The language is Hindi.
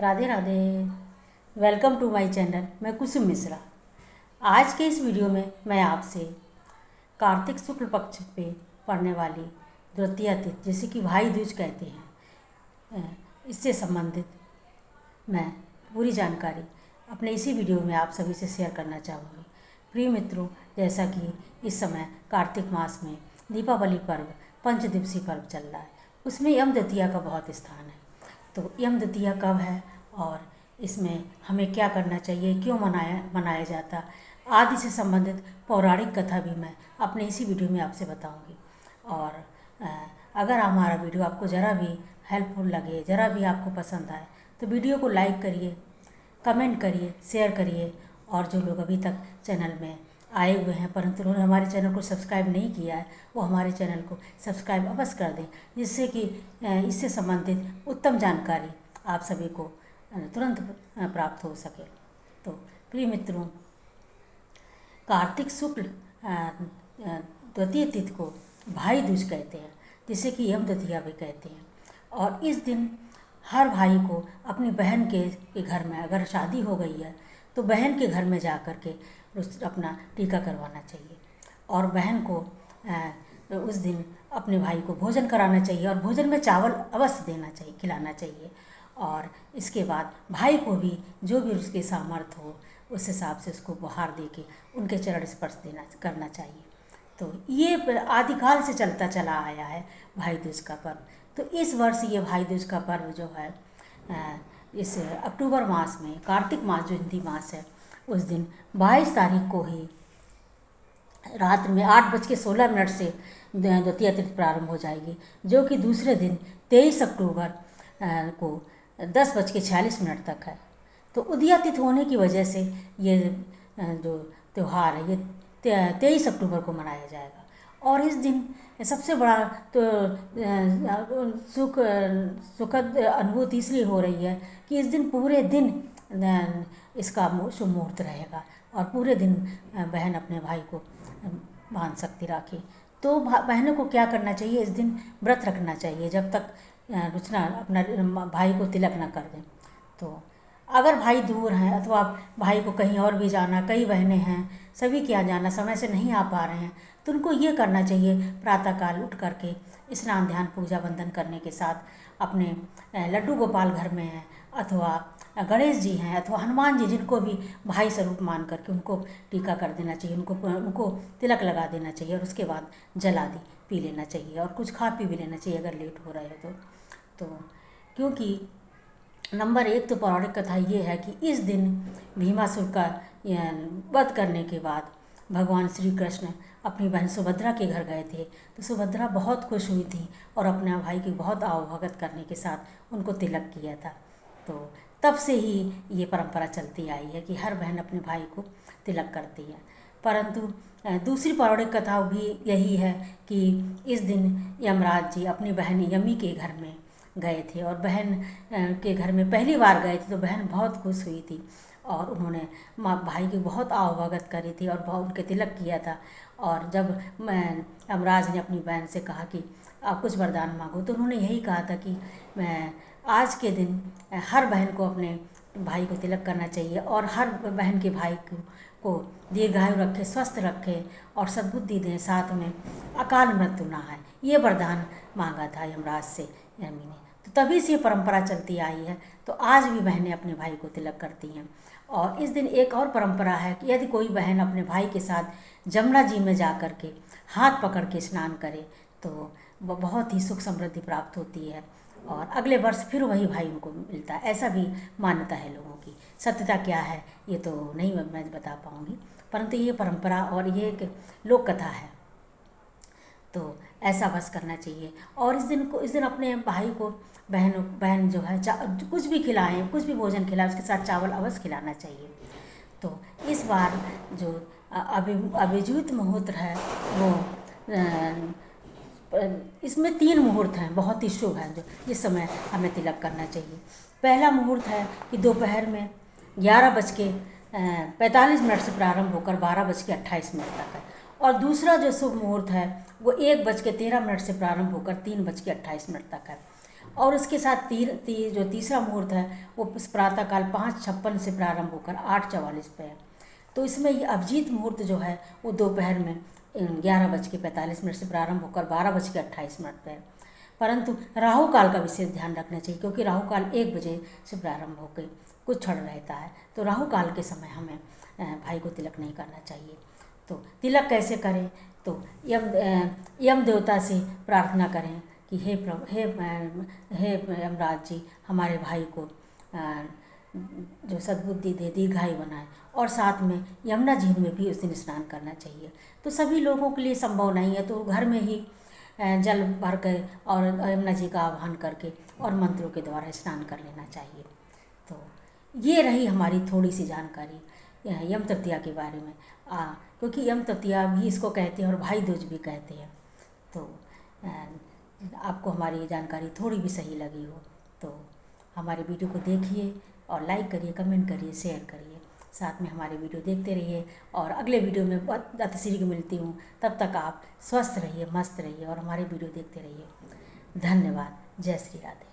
Radhe Radhe. Welcome to my channel. मैं कुसुम मिश्रा। आज के इस वीडियो में मैं आपसे कार्तिक शुक्ल पक्ष पे पड़ने वाली द्वितीया तिथि, जैसे कि भाई दूज कहते हैं, इससे संबंधित मैं पूरी जानकारी अपने इसी वीडियो में आप सभी से शेयर करना चाहूँगी। प्रिय मित्रों, जैसा कि इस समय कार्तिक मास में दीपावली पर्व पंचदिवसीय पर्व चल रहा है, उसमें यम द्वितीया का बहुत स्थान है। तो यम द्वितीया कब है और इसमें हमें क्या करना चाहिए, क्यों मनाया जाता, आदि से संबंधित पौराणिक कथा भी मैं अपने इसी वीडियो में आपसे बताऊंगी। और अगर हमारा वीडियो आपको ज़रा भी हेल्पफुल लगे, ज़रा भी आपको पसंद आए, तो वीडियो को लाइक करिए, कमेंट करिए, शेयर करिए। और जो लोग अभी तक चैनल में आए हुए हैं परंतु उन्होंने हमारे चैनल को सब्सक्राइब नहीं किया है, वो हमारे चैनल को सब्सक्राइब अवश्य कर दें, जिससे कि इससे संबंधित उत्तम जानकारी आप सभी को तुरंत प्राप्त हो सके। तो प्रिय मित्रों, कार्तिक शुक्ल द्वितीय तिथि को भाई दूज कहते हैं, जिसे कि यम द्वितीया भी कहते हैं। और इस दिन हर भाई को अपनी बहन के घर में, अगर शादी हो गई है तो बहन के घर में जा कर के अपना टीका करवाना चाहिए। और बहन को उस दिन अपने भाई को भोजन कराना चाहिए और भोजन में चावल अवश्य देना चाहिए, खिलाना चाहिए। और इसके बाद भाई को भी जो भी उसके सामर्थ्य हो उस हिसाब से उसको उपहार दे के उनके चरण स्पर्श करना चाहिए। तो ये आदिकाल से चलता चला आया है भाई दूज का पर्व। तो इस वर्ष ये भाई दूज का पर्व जो है इस अक्टूबर मास में, कार्तिक मास जो हिंदी मास है, उस दिन 22 तारीख को ही रात में 8:16 से द्वितीया तिथि प्रारंभ हो जाएगी, जो कि दूसरे दिन 23 अक्टूबर को 10:46 तक है। तो उदया तिथि होने की वजह से ये जो त्यौहार है ये 23 अक्टूबर को मनाया जाएगा। और इस दिन सबसे बड़ा तो सुखद अनुभूति इसलिए हो रही है कि इस दिन पूरे दिन इसका शुभ मुहूर्त रहेगा और पूरे दिन बहन अपने भाई को बांध सकती राखी। तो बहनों को क्या करना चाहिए, इस दिन व्रत रखना चाहिए जब तक रुचना अपना भाई को तिलक ना कर दें। तो अगर भाई दूर हैं अथवा भाई को कहीं और भी जाना, कई बहनें हैं, सभी के यहाँ जाना, समय से नहीं आ पा रहे हैं, तो उनको ये करना चाहिए, प्रातःकाल उठ करके स्नान ध्यान पूजा वंदन करने के साथ अपने लड्डू गोपाल घर में हैं अथवा गणेश जी हैं अथवा हनुमान जी, जिनको भी भाई स्वरूप मान करके उनको टीका कर देना चाहिए, उनको तिलक लगा देना चाहिए। और उसके बाद जल आदि पी लेना चाहिए और कुछ खा पी भी लेना चाहिए अगर लेट हो रहे हो तो क्योंकि नंबर 1 तो पौराणिक कथा ये है कि इस दिन भीमासुर का वध करने के बाद भगवान श्री कृष्ण अपनी बहन सुभद्रा के घर गए थे। तो सुभद्रा बहुत खुश हुई थी और अपने भाई की बहुत आवभगत करने के साथ उनको तिलक किया था। तो तब से ही ये परंपरा चलती आई है कि हर बहन अपने भाई को तिलक करती है। परंतु दूसरी पौराणिक कथा भी यही है कि इस दिन यमराज जी अपनी बहन यमी के घर में गए थे और बहन के घर में पहली बार गए थे। तो बहन बहुत खुश हुई थी और उन्होंने भाई की बहुत आवभगत करी थी और बहुत उनके तिलक किया था। और जब यमराज ने अपनी बहन से कहा कि आप कुछ वरदान मांगो, तो उन्होंने यही कहा था कि मैं आज के दिन हर बहन को अपने भाई को तिलक करना चाहिए और हर बहन के भाई को दीर्घायु रखे, स्वस्थ रखे और सद्बुद्धि दें, साथ में अकाल मृत्यु ना आए। ये वरदान मांगा था यमराज से यमी ने। तो तभी से परंपरा चलती आई है। तो आज भी बहनें अपने भाई को तिलक करती हैं। और इस दिन एक और परंपरा है कि यदि कोई बहन अपने भाई के साथ जमुना जी में जा कर के हाथ पकड़ के स्नान करे तो बहुत ही सुख समृद्धि प्राप्त होती है और अगले वर्ष फिर वही भाई उनको मिलता है। ऐसा भी मान्यता है लोगों की। सत्यता क्या है ये तो नहीं मैं बता पाऊँगी, परंतु ये परंपरा और ये एक लोक कथा है। तो ऐसा बस करना चाहिए। और इस दिन अपने भाई को बहन जो है कुछ भी खिलाएं, कुछ भी भोजन खिलाएं, उसके साथ चावल अवश्य खिलाना चाहिए। तो इस बार जो अभिजीत मुहूर्त है वो इसमें 3 मुहूर्त हैं, बहुत ही शुभ हैं, जो इस समय हमें तिलक करना चाहिए। पहला मुहूर्त है कि दोपहर में 11:45 से प्रारंभ होकर 12:28 तक है। और दूसरा जो शुभ मुहूर्त है वो 1:13 से प्रारंभ होकर 3:28 तक है। और उसके साथ जो तीसरा मुहूर्त है वो प्रातःकाल 5:56 से प्रारंभ होकर 8:44 पे है। तो इसमें ये अभिजीत मुहूर्त जो है वो दोपहर में 11:45 से प्रारंभ होकर 12:28 पे है। परंतु राहु काल का विशेष ध्यान रखना चाहिए, क्योंकि राहु काल 1 बजे से प्रारंभ होकर कुछ क्षण रहता है। तो राहु काल के समय हमें भाई को तिलक नहीं करना चाहिए। तो तिलक कैसे करें? तो यम देवता से प्रार्थना करें कि हे प्रभु, हे यमराज जी, हमारे भाई को जो सद्बुद्धि दे, दीर्घायु बनाए। और साथ में यमुना झील में भी उस दिन स्नान करना चाहिए। तो सभी लोगों के लिए संभव नहीं है, तो घर में ही जल भर कर और यमुना जी का आह्वान करके और मंत्रों के द्वारा स्नान कर लेना चाहिए। तो ये रही हमारी थोड़ी सी जानकारी यम तृतीया के बारे में। क्योंकि यम तृतीया भी इसको कहते हैं और भाई दूज भी कहते हैं। तो आपको हमारी ये जानकारी थोड़ी भी सही लगी हो तो हमारे वीडियो को देखिए और लाइक करिए, कमेंट करिए, शेयर करिए। साथ में हमारे वीडियो देखते रहिए और अगले वीडियो में बहुत अतिशीघ्र मिलती हूँ। तब तक आप स्वस्थ रहिए, मस्त रहिए और हमारे वीडियो देखते रहिए। धन्यवाद। जय श्री राधे।